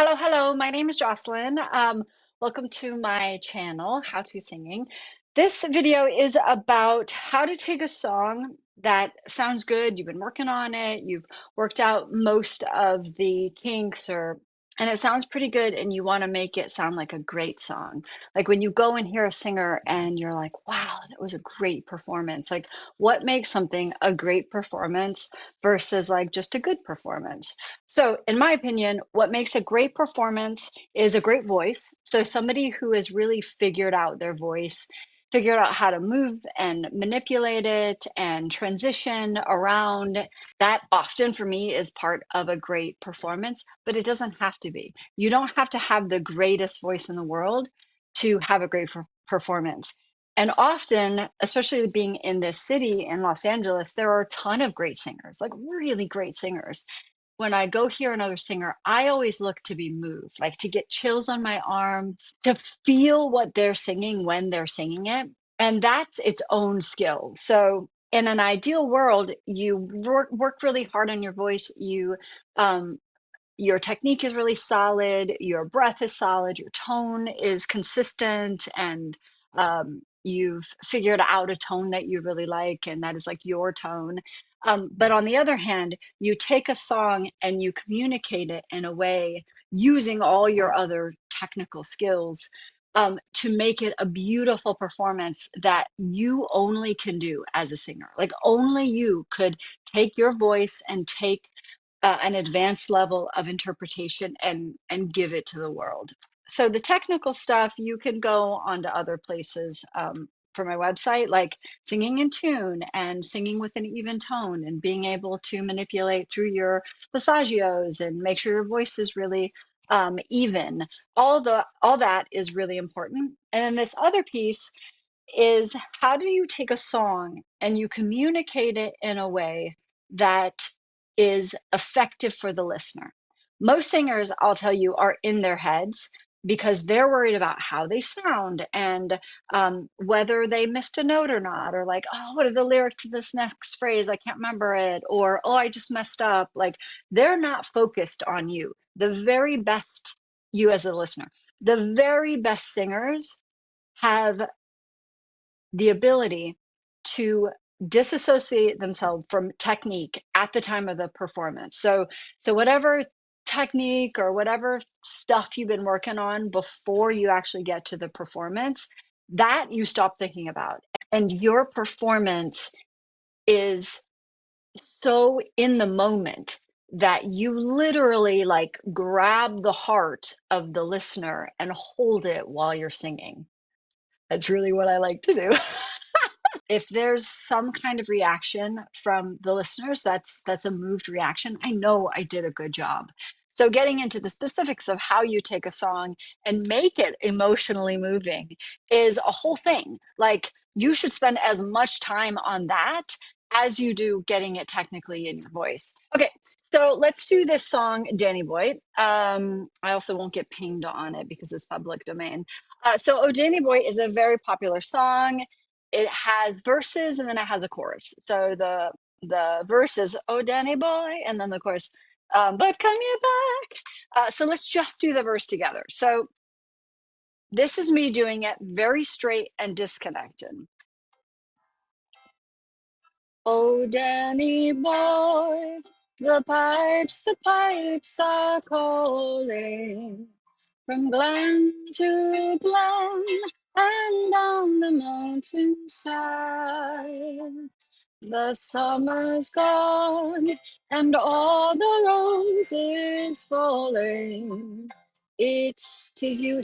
Hello, hello. My name is Jocelyn. Welcome to my channel, How to Singing. This video is about how to take a song that sounds good. You've been working on it. You've worked out most of the kinks and it sounds pretty good and you want to make it sound like a great song. Like when you go and hear a singer and you're like, wow, that was a great performance. Like what makes something a great performance versus like just a good performance? So, in my opinion, what makes a great performance is a great voice. So, somebody who has really figured out their voice, figured out how to move and manipulate it and transition around. That often for me is part of a great performance, but it doesn't have to be. You don't have to have the greatest voice in the world to have a great performance. And often, especially being in this city in Los Angeles, there are a ton of great singers, like really great singers. When I go hear another singer, I always look to be moved, like to get chills on my arms, to feel what they're singing when they're singing it. And that's its own skill. So, in an ideal world, you work really hard on your voice. Um, your technique is really solid, your breath is solid, your tone is consistent, and you've figured out a tone that you really like, and that is like your tone. But on the other hand, you take a song and you communicate it in a way using all your other technical skills to make it a beautiful performance that you only can do as a singer. Like only you could take your voice and take an advanced level of interpretation and give it to the world. So the technical stuff you can go on to other places for my website, like singing in tune and singing with an even tone and being able to manipulate through your passagios and make sure your voice is really even. All that is really important. And then this other piece is how do you take a song and you communicate it in a way that is effective for the listener? Most singers, I'll tell you, are in their heads because they're worried about how they sound and whether they missed a note or not, or like, oh, what are the lyrics to this next phrase? I can't remember it, or oh, I just messed up. Like they're not focused on you. The very best, you as a listener, the very best singers have the ability to disassociate themselves from technique at the time of the performance. So whatever technique or whatever stuff you've been working on before you actually get to the performance, that you stop thinking about. And your performance is so in the moment that you literally like grab the heart of the listener and hold it while you're singing. That's really what I like to do. If there's some kind of reaction from the listeners, that's a moved reaction. I know I did a good job. So getting into the specifics of how you take a song and make it emotionally moving is a whole thing. Like you should spend as much time on that as you do getting it technically in your voice. Okay, so let's do this song, Danny Boy. I also won't get pinged on it because it's public domain. So Oh Danny Boy is a very popular song. It has verses and then it has a chorus. So the verse is "Oh Danny boy," and then the chorus, "But come you back." So let's just do the verse together. So this is me doing it very straight and disconnected. Oh Danny boy, the pipes are calling from glen to glen and down the mountainside. The summer's gone and all the roses falling. Tis you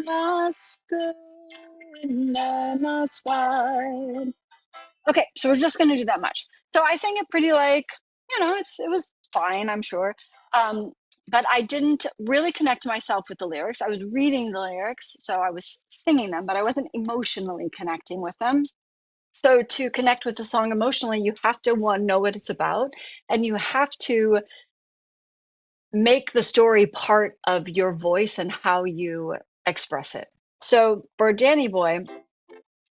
must go and I must bide. Okay, so we're just gonna do that much. So I sang it pretty like, it was fine, I'm sure. Um, but I didn't really connect myself with the lyrics. I was reading the lyrics, so I was singing them, but I wasn't emotionally connecting with them. So to connect with the song emotionally, you have to one know what it's about, and you have to make the story part of your voice and how you express it. So for Danny Boy,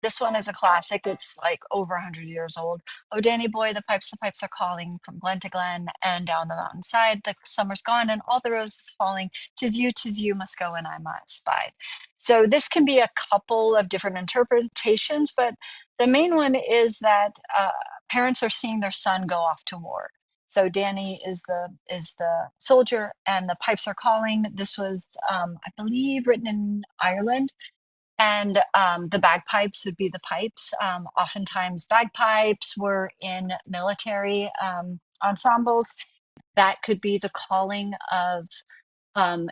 This one is a classic. It's like over 100 years old. Oh, Danny boy, the pipes are calling from glen to glen and down the mountainside. The summer's gone and all the roses falling. 'Tis you must go and I must bide. So this can be a couple of different interpretations, but the main one is that parents are seeing their son go off to war. So Danny is the soldier, and the pipes are calling. This was, I believe, written in Ireland, and the bagpipes would be the pipes. Oftentimes, bagpipes were in military ensembles. That could be the calling of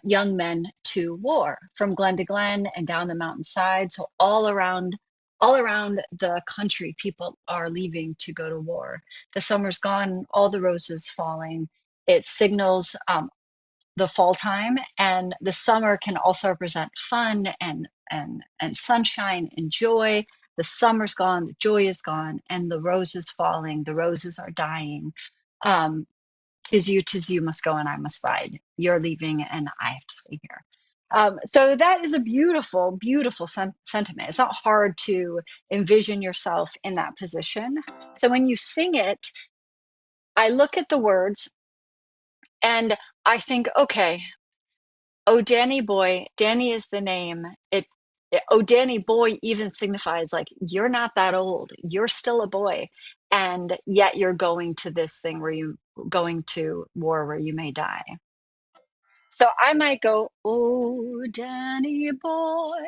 young men to war from glen to glen and down the mountainside. So all around the country, people are leaving to go to war. The summer's gone, all the roses falling. It signals the fall time, and the summer can also represent fun and sunshine and joy. The summer's gone, the joy is gone, and the rose is falling, the roses are dying. um, 'tis you must go and I must bide. You're leaving and I have to stay here. So that is a beautiful, beautiful sentiment. It's not hard to envision yourself in that position. So when you sing it, I look at the words and I think, okay, oh, Danny boy, Danny is the name. Oh, Danny boy even signifies like you're not that old. You're still a boy. And yet you're going to this thing where you going to war where you may die. So I might go, oh, Danny boy.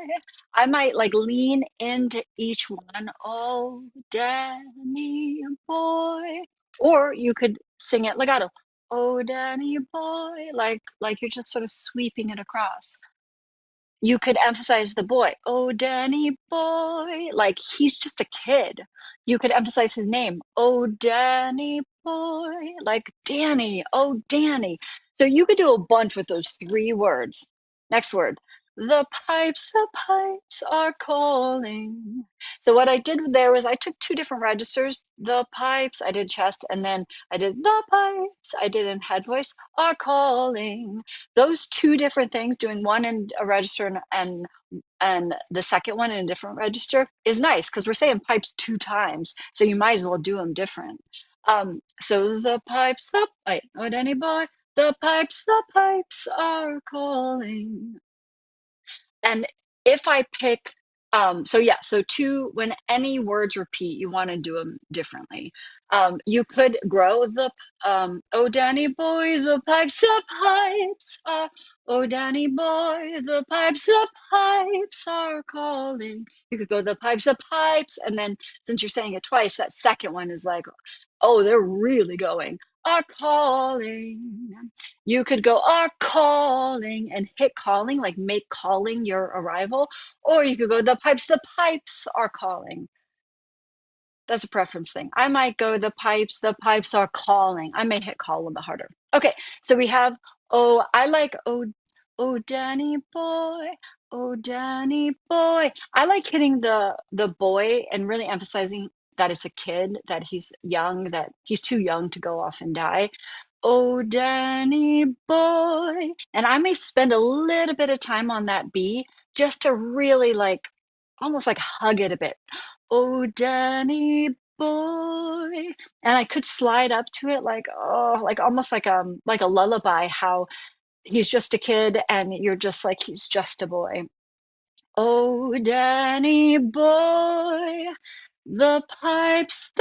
I might like lean into each one. Oh, Danny boy. Or you could sing it legato. Oh, Danny boy, like you're just sort of sweeping it across. You could emphasize the boy. Oh, Danny boy, like he's just a kid. You could emphasize his name. Oh, Danny boy, like Danny. Oh, Danny. So you could do a bunch with those three words. Next word. The pipes are calling. So what I did there was I took two different registers, the pipes, I did chest, and then I did the pipes, I did in head voice, are calling. Those two different things, doing one in a register and the second one in a different register, is nice because we're saying pipes two times, so you might as well do them different. So the pipes, oh, Danny boy, the pipes are calling. And if I pick, so yeah, so two, when any words repeat, you want to do them differently. You could grow the, oh, Danny boy, the pipes are, oh, Danny boy, the pipes are calling. You could go the pipes, and then since you're saying it twice, that second one is like, oh, they're really going, are calling. You could go are calling and hit calling, like make calling your arrival, or you could go the pipes are calling. That's a preference thing. I might go the pipes are calling. I may hit call a little bit harder. Okay, so we have, oh, I like, oh, oh, Danny boy, oh, Danny boy. I like hitting the boy and really emphasizing that it's a kid, that he's young, that he's too young to go off and die. Oh, Danny boy. And I may spend a little bit of time on that B just to really like almost like hug it a bit. Oh, Danny boy. And I could slide up to it like, oh, like almost like a lullaby, how he's just a kid and you're just like he's just a boy. Oh, Danny boy, the pipes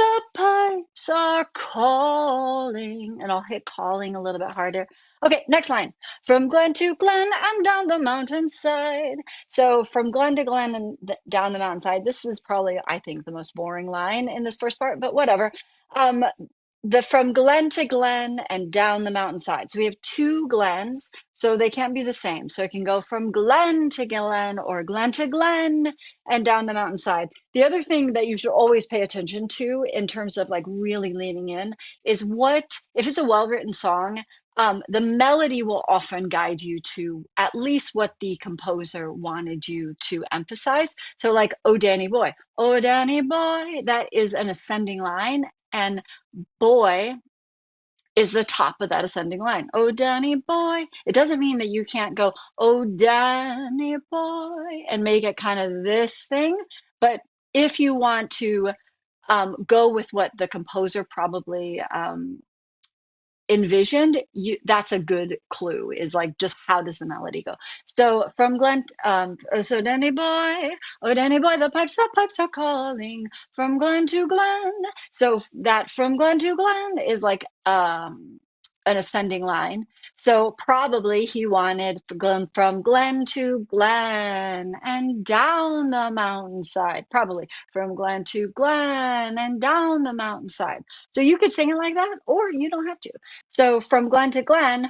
are calling. And I'll hit calling a little bit harder. Okay, next line. From glen to glen and down the mountainside. So from glen to glen and down the mountainside. This is probably, I think, the most boring line in this first part, but whatever. Um, the from glen to glen and down the mountainside. So we have two glens, so they can't be the same. So it can go from glen to glen or glen to glen and down the mountainside. The other thing that you should always pay attention to in terms of like really leaning in is what, if it's a well-written song, the melody will often guide you to at least what the composer wanted you to emphasize. So like, oh, Danny boy, that is an ascending line. And boy is the top of that ascending line. Oh, Danny boy. It doesn't mean that you can't go, oh, Danny boy, and make it kind of this thing, but if you want to go with what the composer probably envisioned, you that's a good clue, is like just how does the melody go. So from Glen so Danny boy, the pipes are calling from Glen to Glen. So that from Glen to Glen is like an ascending line. So probably he wanted from Glen to Glen and down the mountainside, probably from Glen to Glen and down the mountainside. So you could sing it like that, or you don't have to. So from Glen to Glen,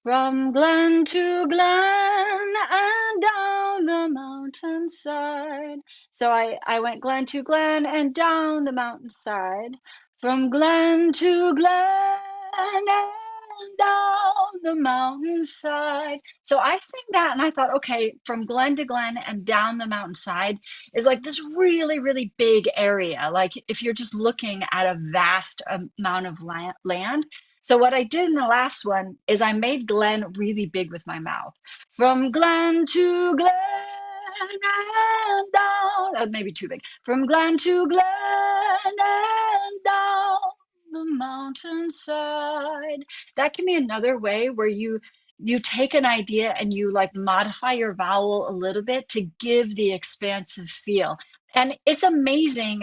from Glen to Glen and down the mountainside. So I went Glen to Glen and down the mountainside. From Glen to Glen and down the mountainside. So I sang that and I thought, okay, from Glen to Glen and down the mountainside is like this really, really big area. Like if you're just looking at a vast amount of land. So what I did in the last one is I made Glen really big with my mouth. From Glen to Glen and down, maybe too big. From Glen to Glen and down the mountainside. That can be another way where you take an idea and you like modify your vowel a little bit to give the expansive feel. And it's amazing,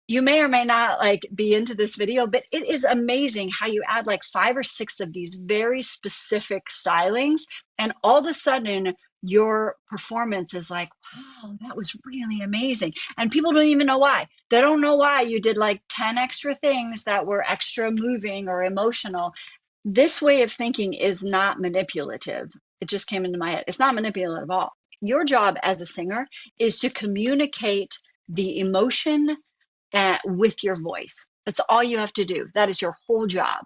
you may or may not like be into this video, but it is amazing how you add like 5 or 6 of these very specific stylings, and all of a sudden your performance is like, wow, that was really amazing. And people don't even know why. They don't know why you did like 10 extra things that were extra moving or emotional. This way of thinking is not manipulative. It just came into my head. It's not manipulative at all. Your job as a singer is to communicate the emotion with your voice. That's all you have to do. That is your whole job.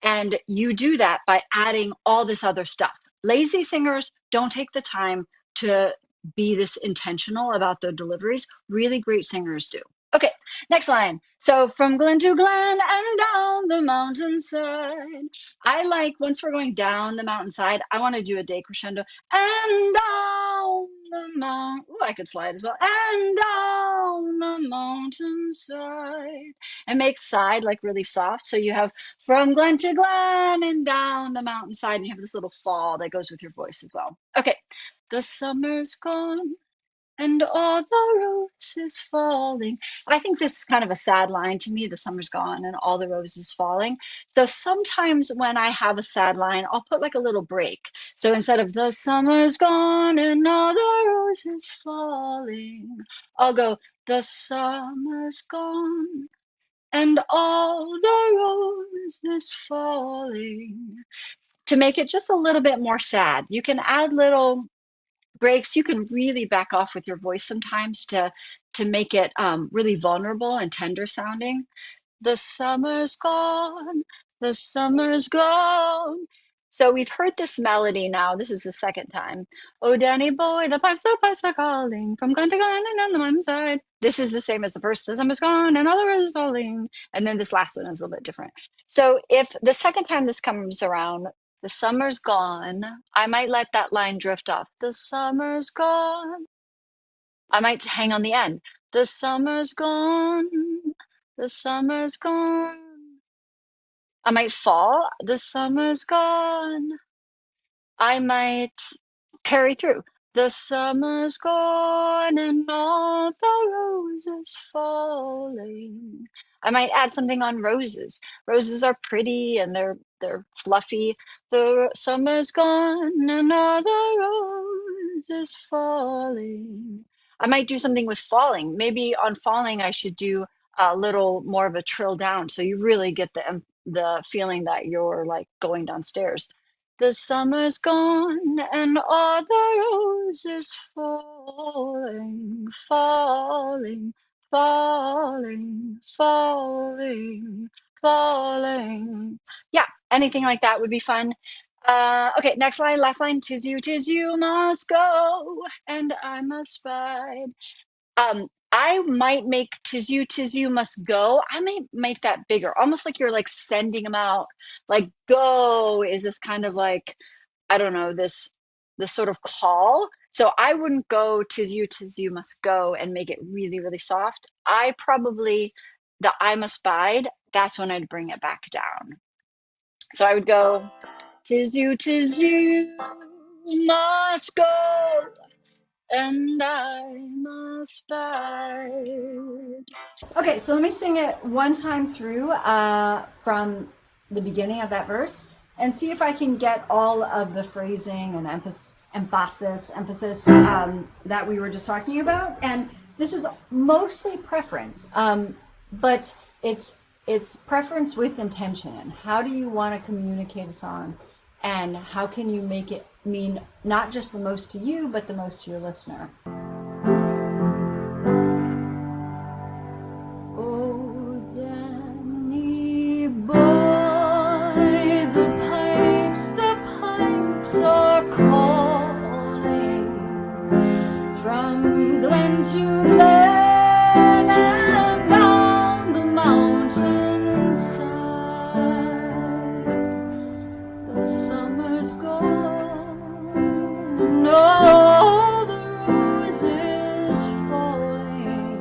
And you do that by adding all this other stuff. Lazy singers don't take the time to be this intentional about their deliveries. Really great singers do. Okay, next line. So from Glen to Glen and down the mountainside. I like, once we're going down the mountainside, I want to do a decrescendo and down the mountain. Ooh, I could slide as well. And down the mountainside. And make side like really soft. So you have from Glen to Glen and down the mountainside. And you have this little fall that goes with your voice as well. Okay, the summer's gone and all the roses falling. I think this is kind of a sad line to me. The summer's gone and all the roses falling. So sometimes when I have a sad line, I'll put like a little break. So instead of the summer's gone and all the roses falling, I'll go the summer's gone and all the roses falling, to make it just a little bit more sad. You can add little breaks. You can really back off with your voice sometimes to make it really vulnerable and tender sounding. The summer's gone, the summer's gone. So we've heard this melody now. This is the second time. Oh, Danny boy, the pipes are calling from Glen to Glen and on the mountainside. This is the same as the first. The summer's gone and all the roses falling. And then this last one is a little bit different. So if the second time this comes around, the summer's gone, I might let that line drift off. The summer's gone. I might hang on the end. The summer's gone. The summer's gone. I might fall. The summer's gone. I might carry through. The summer's gone and all the roses falling. I might add something on roses. Roses are pretty and they're fluffy. The summer's gone and all the roses falling. I might do something with falling. Maybe on falling I should do a little more of a trill down so you really get the feeling that you're like going downstairs. The summer's gone and all the roses falling, falling, falling, falling, falling. Yeah, anything like that would be fun. Okay, next line, last line. Tis you must go, and I must bide. I might make tis you must go. I might make that bigger, almost like you're like sending them out. Like go is this kind of like, I don't know, this the sort of call. So I wouldn't go tis you must go and make it really, really soft. I probably, the I must bide, that's when I'd bring it back down. So I would go, tis you must go, and I must bide. Okay, so let me sing it one time through from the beginning of that verse and see if I can get all of the phrasing and emphasis that we were just talking about. And this is mostly preference, but it's preference with intention. How do you want to communicate a song, and how can you make it mean not just the most to you, but the most to your listener? Oh, Danny boy, the pipes are calling from glen to glen and down the mountainside. The summer's gone and all the roses falling.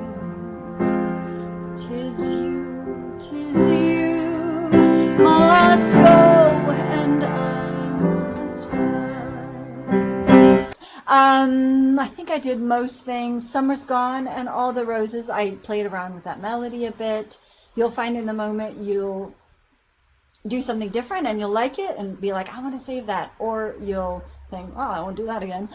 Tis you must go and I must ride. I think I did most things. Summer's gone and all the roses. I played around with that melody a bit. You'll find in the moment you'll do something different and you'll like it and be like, I want to save that. Or you'll think, oh, I won't do that again.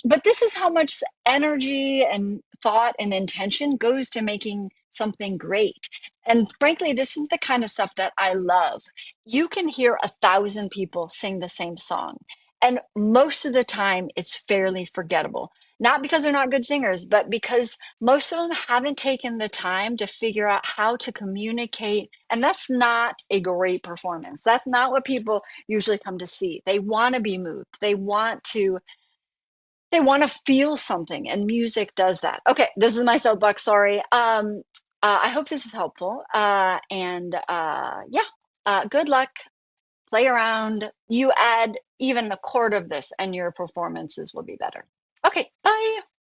But this is how much energy and thought and intention goes to making something great. And frankly, this is the kind of stuff that I love. You can hear 1,000 people sing the same song, and most of the time it's fairly forgettable. Not because they're not good singers, but because most of them haven't taken the time to figure out how to communicate. And that's not a great performance. That's not what people usually come to see. They want to be moved. They want to feel something, and music does that. Okay, this is my soapbox. Sorry. I hope this is helpful. Good luck. Play around. You add even a chord of this, and your performances will be better. Okay, bye.